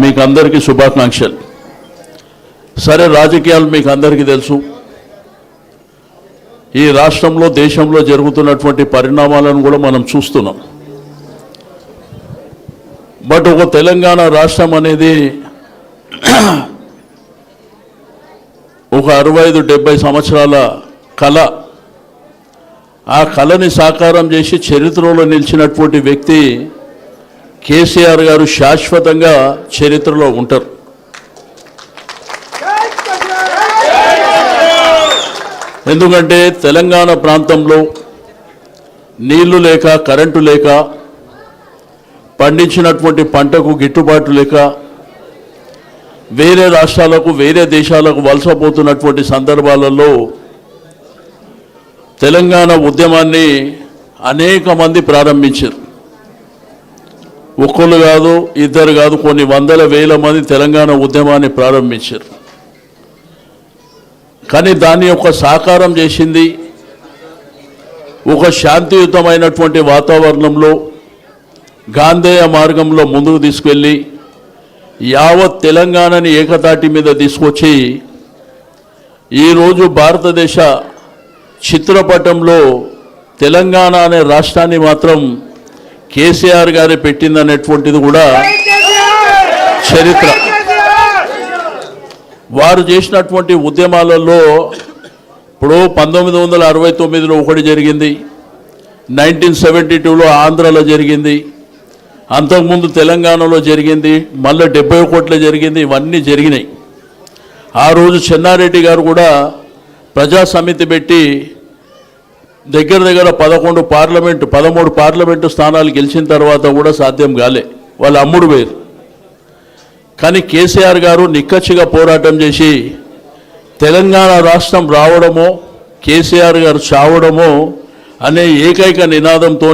మీకు అందరికీ శుభాకాంక్షలు. సరే, రాజకీయాలు మీకు అందరికీ తెలుసు. ఈ రాష్ట్రంలో దేశంలో జరుగుతున్నటువంటి పరిణామాలను కూడా మనం చూస్తున్నాం. బట్ ఒక తెలంగాణ రాష్ట్రం అనేది ఒక 65-70 సంవత్సరాల కళ. ఆ కళని సాకారం చేసి చరిత్రలో నిలిచినటువంటి వ్యక్తి కేసీఆర్ గారు శాశ్వతంగా చరిత్రలో ఉంటారు. ఎందుకంటే తెలంగాణ ప్రాంతంలో నీళ్లు లేక, కరెంటు లేక, పండించినటువంటి పంటకు గిట్టుబాటు లేక వేరే రాష్ట్రాలకు, వేరే దేశాలకు వలసపోతున్నటువంటి సందర్భాలలో తెలంగాణ ఉద్యమాన్ని అనేక మంది ప్రారంభించారు. ఒక్కళ్ళు కాదు, ఇద్దరు కాదు, కొన్ని వందల వేల మంది తెలంగాణ ఉద్యమాన్ని ప్రారంభించారు. కానీ దాన్ని ఒక సాకారం చేసింది ఒక శాంతియుతమైనటువంటి వాతావరణంలో, గాంధేయ మార్గంలో ముందుకు తీసుకెళ్ళి యావత్ తెలంగాణని ఏకతాటి మీద తీసుకొచ్చి ఈరోజు భారతదేశ చిత్రపటంలో తెలంగాణ అనే రాష్ట్రాన్ని మాత్రం కేసీఆర్ గారే పెట్టిందనేటువంటిది కూడా చరిత్ర. వారు చేసినటువంటి ఉద్యమాలలో ఇప్పుడు 1969లో ఒకటి జరిగింది, 1972లో ఆంధ్రలో జరిగింది, అంతకుముందు తెలంగాణలో జరిగింది, మళ్ళీ 71లో జరిగింది. ఇవన్నీ జరిగినాయి. ఆ రోజు చెన్నారెడ్డి గారు కూడా ప్రజా సమితి పెట్టి దగ్గర 13 పార్లమెంటు స్థానాలు గెలిచిన తర్వాత కూడా సాధ్యం కాలే, వాళ్ళు అమ్ముడు వేరు. కానీ కేసీఆర్ గారు నిక్కచ్చిగా పోరాటం చేసి తెలంగాణ రాష్ట్రం రావడమో, కేసీఆర్ గారు చావడమో అనే ఏకైక నినాదంతో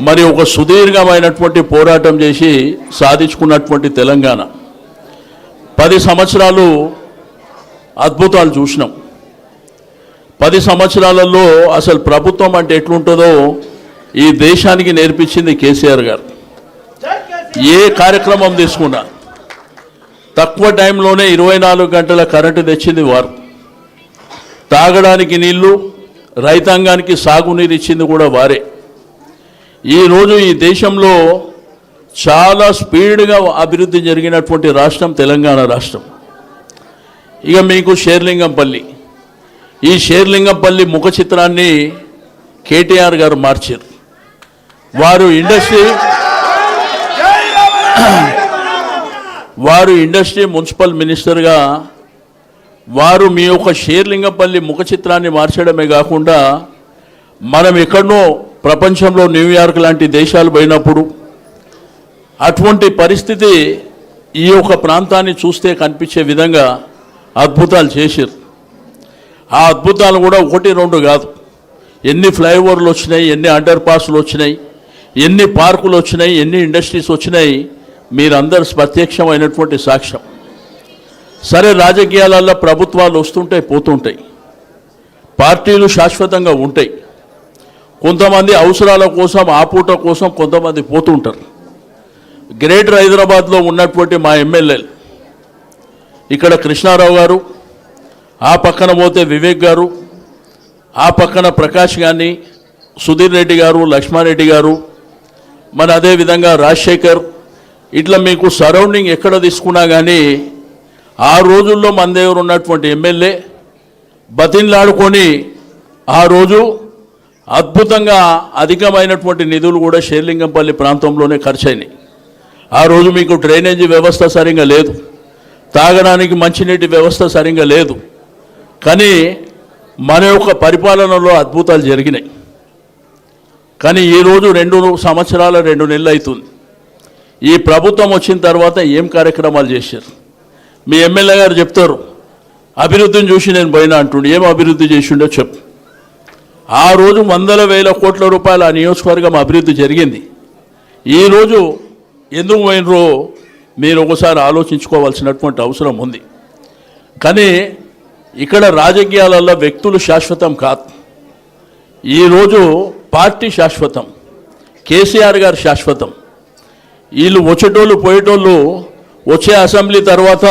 మరి ఒక సుదీర్ఘమైనటువంటి పోరాటం చేసి సాధించుకున్నటువంటి తెలంగాణ 10 సంవత్సరాలు అద్భుతాలు చూసినాం. 10 సంవత్సరాలలో అసలు ప్రభుత్వం అంటే ఎట్లుంటుందో ఈ దేశానికి నేర్పించింది కేసీఆర్ గారు. ఏ కార్యక్రమం తీసుకున్నా తక్కువ టైంలోనే 24 గంటల కరెంటు తెచ్చింది వారు. తాగడానికి నీళ్లు, రైతాంగానికి సాగునీరు ఇచ్చింది కూడా వారే. ఈరోజు ఈ దేశంలో చాలా స్పీడ్గా అభివృద్ధి జరిగినటువంటి రాష్ట్రం తెలంగాణ రాష్ట్రం. ఇక మీకు షేర్లింగంపల్లి, ఈ షేర్లింగంపల్లి ముఖ చిత్రాన్ని కేటీఆర్ గారు మార్చారు. వారు ఇండస్ట్రీ మున్సిపల్ మినిస్టర్గా వారు మీ యొక్క షేర్లింగంపల్లి ముఖ చిత్రాన్ని మార్చడమే కాకుండా మనం ఎక్కడనో ప్రపంచంలో న్యూయార్క్ లాంటి దేశాలు పోయినప్పుడు అటువంటి పరిస్థితి ఈ యొక్క ప్రాంతాన్ని చూస్తే కనిపించే విధంగా అద్భుతాలు చేశారు. ఆ అద్భుతాలు కూడా 1-2 కాదు, ఎన్ని ఫ్లైఓవర్లు వచ్చినాయి, ఎన్ని అండర్ పాస్లు వచ్చినాయి, ఎన్ని పార్కులు వచ్చినాయి, ఎన్ని ఇండస్ట్రీస్ వచ్చినాయి, మీరందరూ ప్రత్యక్షమైనటువంటి సాక్ష్యం. సరే, రాజకీయాలలో ప్రభుత్వాలు వస్తుంటాయి, పోతుంటాయి, పార్టీలు శాశ్వతంగా ఉంటాయి. కొంతమంది అవసరాల కోసం, ఆపూట కోసం కొంతమంది పోతుంటారు. గ్రేటర్ హైదరాబాద్లో ఉన్నటువంటి మా ఎమ్మెల్యేలు ఇక్కడ కృష్ణారావు గారు, ఆ పక్కన పోతే వివేక్ గారు, ఆ పక్కన ప్రకాష్ గారిని, సుధీర్ రెడ్డి గారు, లక్ష్మారెడ్డి గారు, మరి అదేవిధంగా రాజశేఖర్, ఇట్లా మీకు సరౌండింగ్ ఎక్కడ తీసుకున్నా కానీ ఆ రోజుల్లో మన దగ్గర ఉన్నటువంటి ఎమ్మెల్యే బతిన్లాడుకొని ఆ రోజు అద్భుతంగా అధికమైనటువంటి నిధులు కూడా షేర్లింగంపల్లి ప్రాంతంలోనే ఖర్చు అయినాయి. ఆ రోజు మీకు డ్రైనేజీ వ్యవస్థ సరిగ్గా లేదు, తాగడానికి మంచినీటి వ్యవస్థ సరిగ్గా లేదు. కానీ మన యొక్క పరిపాలనలో అద్భుతాలు జరిగినాయి. కానీ ఈరోజు 2 సంవత్సరాల 2 నెలలు అవుతుంది. ఈ ప్రభుత్వం వచ్చిన తర్వాత ఏం కార్యక్రమాలు చేశారు? మీ ఎమ్మెల్యే గారు చెప్తారు, అభివృద్ధిని చూసి నేను పోయినా అంటుండే. ఏం అభివృద్ధి చేసిండో చెప్పు. ఆ రోజు 100,000 కోట్ల రూపాయల ఆ నియోజకవర్గం అభివృద్ధి జరిగింది. ఈరోజు ఎందుకు పోయినరో మీరు ఒకసారి ఆలోచించుకోవాల్సినటువంటి అవసరం ఉంది. కానీ ఇక్కడ రాజకీయాలలో వ్యక్తులు శాశ్వతం కాదు. ఈరోజు పార్టీ శాశ్వతం, కేసీఆర్ గారు శాశ్వతం. వీళ్ళు వచ్చేటోళ్ళు పోయేటోళ్ళు వచ్చే అసెంబ్లీ తర్వాత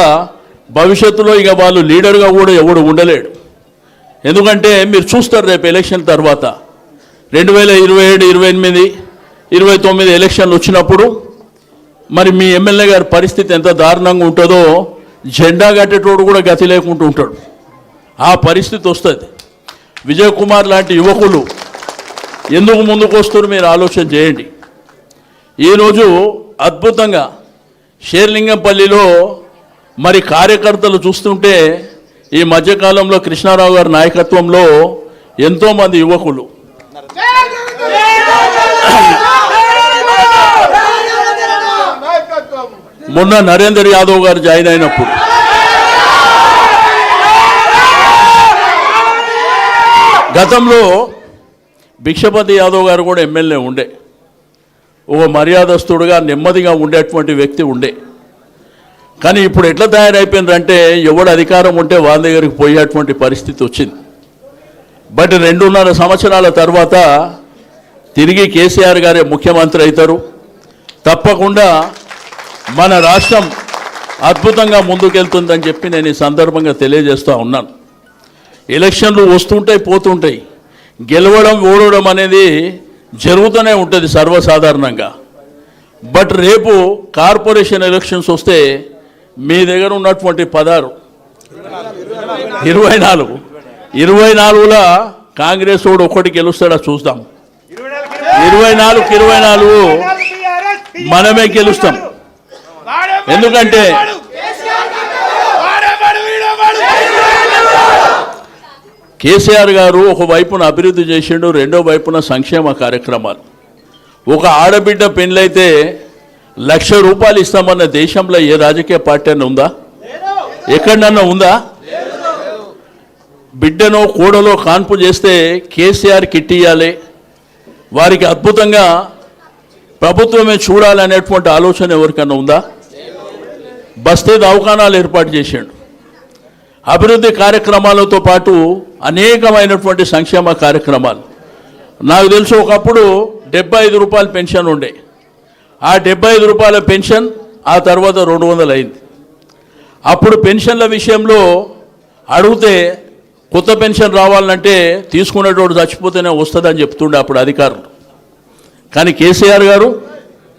భవిష్యత్తులో ఇక వాళ్ళు లీడర్గా కూడా ఎవడు ఉండలేడు. ఎందుకంటే మీరు చూస్తారు రేపు ఎలక్షన్ తర్వాత 2027, 28, 29 ఎలక్షన్లు వచ్చినప్పుడు మరి మీ ఎమ్మెల్యే గారి పరిస్థితి ఎంత దారుణంగా ఉంటుందో జెండా కట్టేటోడు కూడా గతి లేకుండా ఉంటాడు. ఆ పరిస్థితి వస్తుంది. విజయ్ కుమార్ లాంటి యువకులు ఎందుకు ముందుకు వస్తారు మీరు ఆలోచన చేయండి. ఈరోజు అద్భుతంగా షేర్లింగంపల్లిలో మరి కార్యకర్తలు చూస్తుంటే ఈ మధ్యకాలంలో కృష్ణారావు గారి నాయకత్వంలో ఎంతోమంది యువకులు మొన్న నరేందర్ యాదవ్ గారు జాయిన్ అయినప్పుడు గతంలో భిక్షపతి యాదవ్ గారు కూడా ఎమ్మెల్యే ఉండే, ఒక మర్యాదస్తుడుగా నెమ్మదిగా ఉండేటువంటి వ్యక్తి ఉండే. కానీ ఇప్పుడు ఎట్లా తయారైపోయిందంటే ఎవడు అధికారం ఉంటే వాళ్ళ దగ్గరికి పోయేటువంటి పరిస్థితి వచ్చింది. బట్ 2.5 సంవత్సరాల తర్వాత తిరిగి కేసీఆర్ గారే ముఖ్యమంత్రి అవుతారు. తప్పకుండా మన రాష్ట్రం అద్భుతంగా ముందుకెళ్తుందని చెప్పి నేను ఈ సందర్భంగా తెలియజేస్తూ ఉన్నాను. ఎలక్షన్లు వస్తుంటాయి పోతుంటాయి, గెలవడం ఓడవడం అనేది జరుగుతూనే ఉంటుంది సర్వసాధారణంగా. బట్ రేపు కార్పొరేషన్ ఎలక్షన్స్ వస్తే మీ దగ్గర ఉన్నటువంటి 24లో కాంగ్రెస్ వాడు ఒక్కటి గెలుస్తాడా చూస్తాం. 24 మనమే గెలుస్తాం. ఎందుకంటే కేసీఆర్ గారు ఒక వైపున అభివృద్ధి చేసిండు, రెండో వైపున సంక్షేమ కార్యక్రమాలు. ఒక ఆడబిడ్డ పెళ్ళైతే ₹1,00,000 ఇస్తామన్న దేశంలో ఏ రాజకీయ పార్టీ అని ఉందా? ఎక్కడన్నా ఉందా? బిడ్డనో కోడలో కాన్పు చేస్తే కేసీఆర్ కిట్ ఇయ్యాలి, వారికి అద్భుతంగా ప్రభుత్వమే చూడాలనేటువంటి ఆలోచన ఎవరికన్నా ఉందా? బస్తీ దవాఖానాలు ఏర్పాటు చేశాడు. అభివృద్ధి కార్యక్రమాలతో పాటు అనేకమైనటువంటి సంక్షేమ కార్యక్రమాలు. నాకు తెలుసు ఒకప్పుడు ₹75 పెన్షన్ ఉండే. ఆ ₹75 పెన్షన్ ఆ తర్వాత 200 అయింది. అప్పుడు పెన్షన్ల విషయంలో అడిగితే కొత్త పెన్షన్ రావాలంటే తీసుకునేటోడు చచ్చిపోతేనే వస్తుందని చెప్తుండే అప్పుడు అధికారులు. కానీ కేసీఆర్ గారు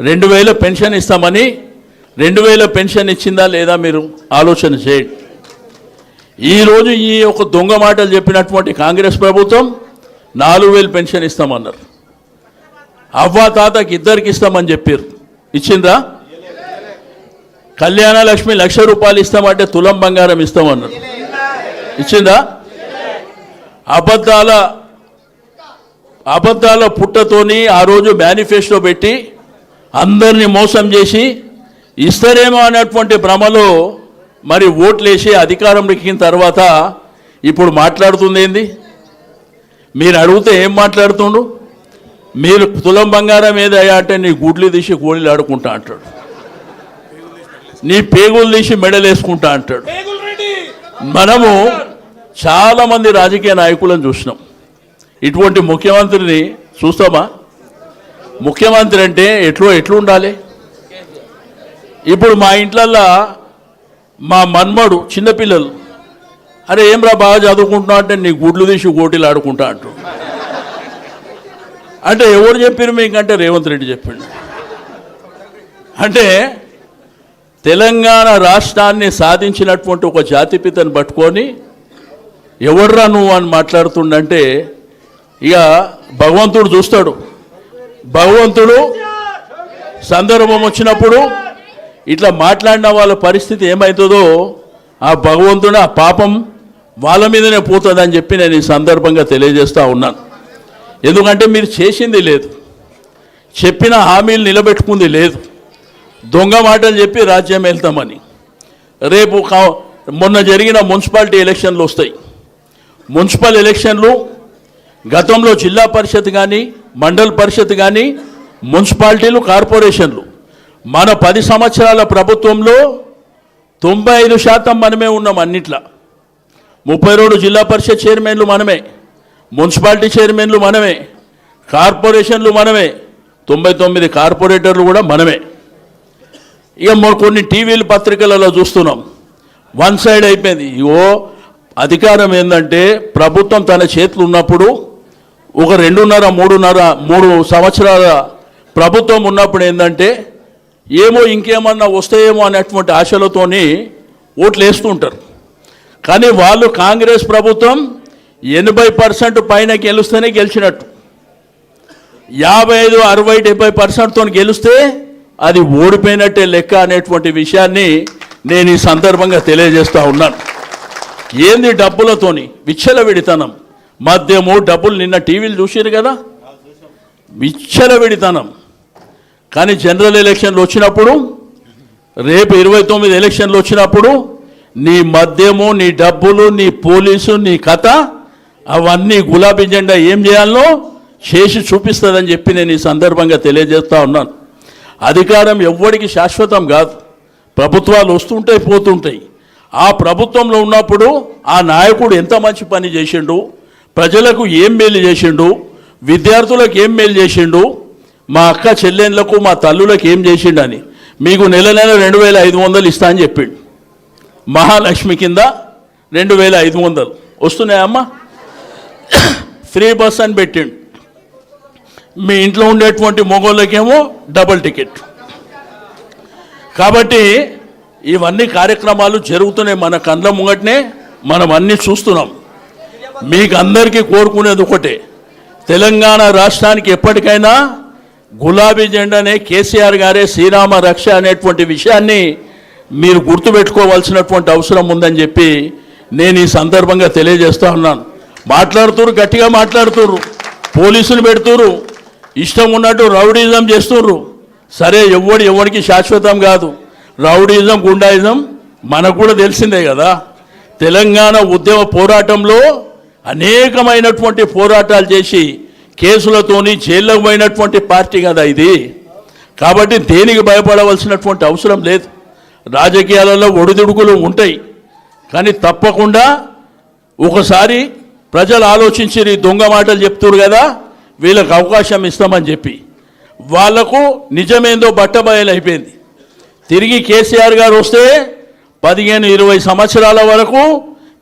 2000 పెన్షన్ ఇస్తామని 2000 పెన్షన్ ఇచ్చిందా లేదా మీరు ఆలోచన చేయండి. ఈరోజు ఈ ఒక దొంగ మాటలు చెప్పినటువంటి కాంగ్రెస్ ప్రభుత్వం 4000 పెన్షన్ ఇస్తామన్నారు. అవ్వా తాతకి ఇద్దరికి ఇస్తామని చెప్పారు, ఇచ్చిందా? కళ్యాణ లక్ష్మి ₹1,00,000 ఇస్తామంటే తులం బంగారం ఇస్తామన్నారు, ఇచ్చిందా? అబద్ధాల పుట్టతోని ఆ రోజు మేనిఫెస్టో పెట్టి అందరినీ మోసం చేసి ఇస్తారేమో అనేటువంటి భ్రమలో మరి ఓట్లేసి అధికారం ఎక్కిన తర్వాత ఇప్పుడు మాట్లాడుతుంది ఏంది? మీరు అడిగితే ఏం మాట్లాడుతుండు? మీరు తులం బంగారం ఏదయ్యా అంటే నీ గుడ్లు తీసి కోళ్ళు ఆడుకుంటా అంటాడు, నీ పేగులు తీసి మెడలు వేసుకుంటా అంటాడు. మనము చాలామంది రాజకీయ నాయకులను చూసినాం, ఇటువంటి ముఖ్యమంత్రిని చూస్తామా? ముఖ్యమంత్రి అంటే ఎట్లుండాలి? ఇప్పుడు మా ఇంట్లల్లో మా మన్మడు చిన్నపిల్లలు, అరే ఏం రా బాగా చదువుకుంటున్నావు అంటే నీ గుడ్లు తీసి గోటీలు ఆడుకుంటా అంటాడు. అంటే ఎవరు చెప్పారు మీకంటే రేవంత్ రెడ్డి చెప్పిండు. అంటే తెలంగాణ రాష్ట్రాన్ని సాధించినటువంటి ఒక జాతిపితను పట్టుకొని ఎవర్రా నువ్వు అని మాట్లాడుతుండంటే ఇక భగవంతుడు చూస్తాడు. భగవంతుడు సందర్భం వచ్చినప్పుడు ఇట్లా మాట్లాడిన వాళ్ళ పరిస్థితి ఏమవుతుందో ఆ భగవంతుడు ఆ పాపం వాళ్ళ మీదనే పోతుందని చెప్పి నేను ఈ సందర్భంగా తెలియజేస్తూ ఉన్నాను. ఎందుకంటే మీరు చేసింది లేదు, చెప్పిన హామీలు నిలబెట్టుకుంది లేదు, దొంగ మాటలు చెప్పి రాజ్యం వెళ్తామని. రేపు మొన్న జరిగిన మున్సిపాలిటీ ఎలక్షన్లు వస్తాయి. మున్సిపల్ ఎలక్షన్లు గతంలో జిల్లా పరిషత్ కానీ మండల్ పరిషత్ కానీ మున్సిపాలిటీలు కార్పొరేషన్లు మన 10 సంవత్సరాల ప్రభుత్వంలో 95% మనమే ఉన్నాం. అన్నిట్లా 32 జిల్లా పరిషత్ చైర్మన్లు మనమే, మున్సిపాలిటీ చైర్మన్లు మనమే, కార్పొరేషన్లు మనమే, 99 కార్పొరేటర్లు కూడా మనమే. ఇక కొన్ని టీవీలు పత్రికలలో చూస్తున్నాం, వన్ సైడ్ అయిపోయింది. ఇగో అధికారం ఏంటంటే ప్రభుత్వం తన చేతులు ఉన్నప్పుడు ఒక 2.5-3 సంవత్సరాల ప్రభుత్వం ఉన్నప్పుడు ఏంటంటే ఏమో ఇంకేమన్నా వస్తాయేమో అనేటువంటి ఆశలతోని ఓట్లు వేస్తుంటారు. కానీ వాళ్ళు కాంగ్రెస్ ప్రభుత్వం 80% పైన గెలుస్తేనే గెలిచినట్టు, 55, 60, 70%తో గెలిస్తే అది ఓడిపోయినట్టే లెక్క అనేటువంటి విషయాన్ని నేను ఈ సందర్భంగా తెలియజేస్తూ ఉన్నాను. ఏంది డబ్బులతోని విచ్చలవిడితనం, మద్యము డబ్బులు, నిన్న టీవీలు చూసారు కదా, విచ్చలవిడితనం. కానీ జనరల్ ఎలక్షన్లు వచ్చినప్పుడు, రేపు 29 ఎలక్షన్లు వచ్చినప్పుడు నీ మద్యము, నీ డబ్బులు, నీ పోలీసు, నీ కథ అవన్నీ గులాబీ జెండా ఏం చేయాలనో చేసి చూపిస్తుందని చెప్పి నేను ఈ సందర్భంగా తెలియజేస్తూ ఉన్నాను. అధికారం ఎవ్వడికి శాశ్వతం కాదు, ప్రభుత్వాలు వస్తుంటాయి పోతుంటాయి. ఆ ప్రభుత్వంలో ఉన్నప్పుడు ఆ నాయకుడు ఎంత మంచి పని చేసిండు, ప్రజలకు ఏం మేలు చేసిండు, విద్యార్థులకు ఏం మేలు చేసిండు, మా అక్క చెల్లెళ్ళకు మా తల్లులకు ఏం చేసిండని మీకు నెల 2,500 ఇస్తా అని చెప్పిండు. మహాలక్ష్మి కింద 2,500 వస్తున్నాయమ్మా, ఫ్రీ బస్ అని పెట్టిండు. మీ ఇంట్లో ఉండేటువంటి మగోళ్ళకేమో డబుల్ టికెట్. కాబట్టి ఇవన్నీ కార్యక్రమాలు జరుగుతున్నాయి మన కళ్ళ ముంగటనే, మనం అన్నీ చూస్తున్నాం. మీకు అందరికీ కోరుకునేది ఒకటే, తెలంగాణ రాష్ట్రానికి ఎప్పటికైనా గులాబీ జెండానే, కేసీఆర్ గారే శ్రీరామ రక్ష అనేటువంటి విషయాన్ని మీరు గుర్తుపెట్టుకోవాల్సినటువంటి అవసరం ఉందని చెప్పి నేను ఈ సందర్భంగా తెలియజేస్తూ ఉన్నాను. మాట్లాడుతున్నారు, గట్టిగా మాట్లాడుతున్నారు, పోలీసులు పెడుతున్నారు, ఇష్టం ఉన్నట్టు రౌడీజం చేస్తున్నారు. సరే, ఎవరికి శాశ్వతం కాదు రౌడీజం, గుండాయిజం, మనకు కూడా తెలిసిందే కదా. తెలంగాణ ఉద్యమ పోరాటంలో అనేకమైనటువంటి పోరాటాలు చేసి కేసులతోని జైల్లోకి పోయినటువంటి పార్టీ కదా ఇది. కాబట్టి దేనికి భయపడవలసినటువంటి అవసరం లేదు. రాజకీయాలలో ఒడిదుడుకులు ఉంటాయి, కానీ తప్పకుండా ఒకసారి ప్రజలు ఆలోచించి దొంగ మాటలు చెప్తున్నారు కదా, వీళ్ళకు అవకాశం ఇస్తామని చెప్పి వాళ్లకు నిజమేందో బట్టబయలు అయిపోయింది. తిరిగి కేసీఆర్ గారు వస్తే 15-20 సంవత్సరాల వరకు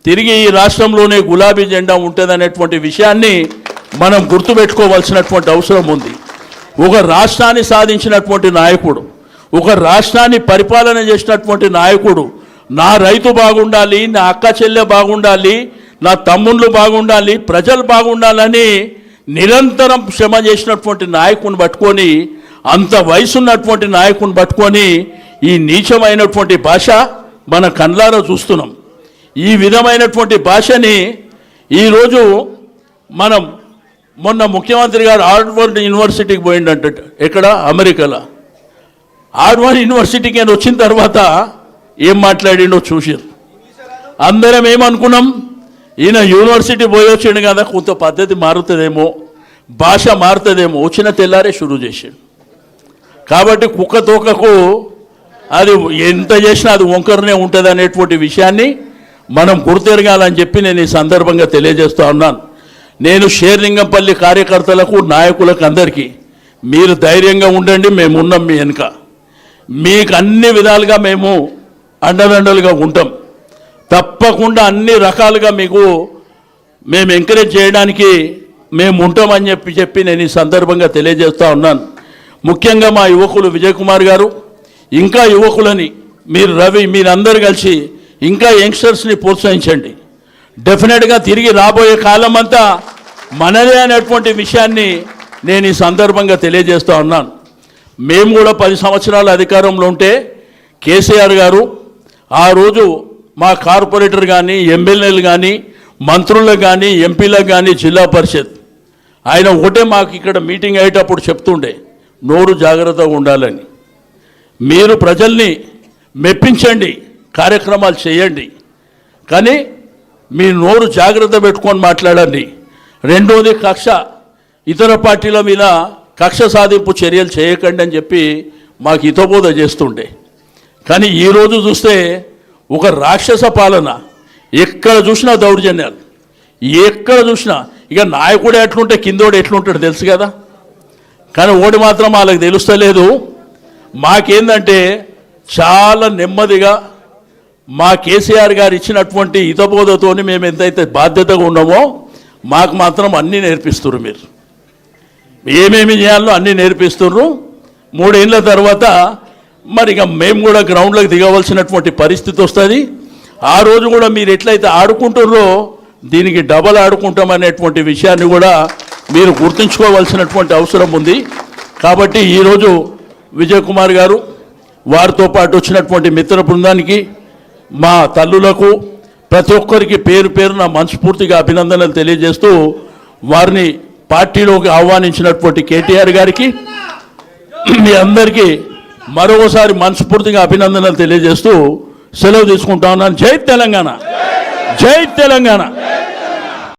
తిరిగి ఈ రాష్ట్రంలోనే గులాబీ జెండా ఉంటుందనేటువంటి విషయాన్ని మనం గుర్తుపెట్టుకోవాల్సినటువంటి అవసరం ఉంది. ఒక రాష్ట్రాన్ని సాధించినటువంటి నాయకుడు, ఒక రాష్ట్రాన్ని పరిపాలన చేసినటువంటి నాయకుడు, నా రైతు బాగుండాలి, నా అక్క చెల్లె బాగుండాలి, నా తమ్ముళ్ళు బాగుండాలి, ప్రజలు బాగుండాలని నిరంతరం శ్రమ చేసినటువంటి నాయకుని పట్టుకొని, అంత వయసున్నటువంటి నాయకుని పట్టుకొని ఈ నీచమైనటువంటి భాష మన కళ్ళారా చూస్తున్నాం. ఈ విధమైనటువంటి భాషని ఈరోజు మనం, మొన్న ముఖ్యమంత్రి గారు హార్వర్డ్ యూనివర్సిటీకి పోయిండంట, ఎక్కడ, అమెరికాలో. హార్వర్డ్ యూనివర్సిటీకి అని వచ్చిన తర్వాత ఏం మాట్లాడిండో చూసారు. అందరం ఏమనుకున్నాం, ఈయన యూనివర్సిటీ పోయి వచ్చిండు కదా, కొంత పద్ధతి మారుతుందేమో, భాష మారుతుందేమో, వచ్చిన తెల్లారే షురూ చేసాడు. కాబట్టి కుక్క తోకకు అది ఎంత చేసినా అది వంకరనే ఉంటుంది అనేటువంటి విషయాన్ని మనం గుర్తెరగాలని చెప్పి నేను ఈ సందర్భంగా తెలియజేస్తూ ఉన్నాను. నేను షేర్లింగంపల్లి కార్యకర్తలకు, నాయకులకు అందరికీ మీరు ధైర్యంగా ఉండండి, మేము ఉన్నాం మీ వెనుక, మీకు అన్ని విధాలుగా మేము అండదండలుగా ఉంటాం. తప్పకుండా అన్ని రకాలుగా మీకు మేము ఎంకరేజ్ చేయడానికి మేము ఉంటామని చెప్పి నేను ఈ సందర్భంగా తెలియజేస్తూ ఉన్నాను. ముఖ్యంగా మా యువకులు విజయ్ కుమార్ గారు, ఇంకా యువకులని మీరు రవి, మీరందరూ కలిసి ఇంకా యంగ్స్టర్స్ని ప్రోత్సహించండి. డెఫినెట్గా తిరిగి రాబోయే కాలం అంతా మనదే అనేటువంటి విషయాన్ని నేను ఈ సందర్భంగా తెలియజేస్తూ ఉన్నాను. మేము కూడా 10 సంవత్సరాల అధికారంలో ఉంటే కేసీఆర్ గారు ఆ రోజు మా కార్పొరేటర్ కానీ, ఎమ్మెల్యేలు కానీ, మంత్రులకు కానీ, ఎంపీలకు కానీ, జిల్లా పరిషత్, ఆయన ఒకటే మాకు ఇక్కడ మీటింగ్ అయ్యేటప్పుడు చెప్తుండే, నోరు జాగ్రత్తగా ఉండాలని. మీరు ప్రజల్ని మెప్పించండి, కార్యక్రమాలు చేయండి, కానీ మీ నోరు జాగ్రత్త పెట్టుకొని మాట్లాడండి. రెండోది, ఇతర పార్టీల మీద కక్ష సాధింపు చర్యలు చేయకండి అని చెప్పి మాకు హితబోధ చేస్తుండే. కానీ ఈరోజు చూస్తే ఒక రాక్షస పాలన, ఎక్కడ చూసినా దౌర్జన్యాలు, ఎక్కడ చూసినా. ఇక నాయకుడు ఎట్లుంటే కిందోడు ఎట్లుంటాడు తెలుసు కదా, కానీ ఓడి మాత్రం వాళ్ళకి తెలుస్తలేదు. మాకేందంటే చాలా నెమ్మదిగా మా కేసీఆర్ గారు ఇచ్చినటువంటి హితబోధతోని మేము ఎంతైతే బాధ్యతగా ఉన్నామో మాకు మాత్రం అన్నీ నేర్పిస్తున్నారు. మీరు ఏమేమి చేయాలో అన్నీ నేర్పిస్తున్నారు. 3 ఏళ్ళ తర్వాత మరి ఇక మేము కూడా గ్రౌండ్లోకి దిగవలసినటువంటి పరిస్థితి వస్తుంది. ఆ రోజు కూడా మీరు ఎట్లయితే ఆడుకుంటున్నారో దీనికి డబల్ ఆడుకుంటామనేటువంటి విషయాన్ని కూడా మీరు గుర్తుంచుకోవాల్సినటువంటి అవసరం ఉంది. కాబట్టి ఈరోజు విజయ్ కుమార్ గారు వారితో పాటు వచ్చినటువంటి మిత్ర బృందానికి మా తల్లులకు ప్రతి ఒక్కరికి పేరు పేరున మనస్ఫూర్తిగా అభినందనలు తెలియజేస్తూ వారిని పార్టీలోకి ఆహ్వానించినటువంటి కేటీఆర్ గారికి మీ అందరికీ మరొకసారి మనస్ఫూర్తిగా అభినందనలు తెలియజేస్తూ సెలవు తీసుకుంటా ఉన్నాను. జై తెలంగాణ, జై తెలంగాణ.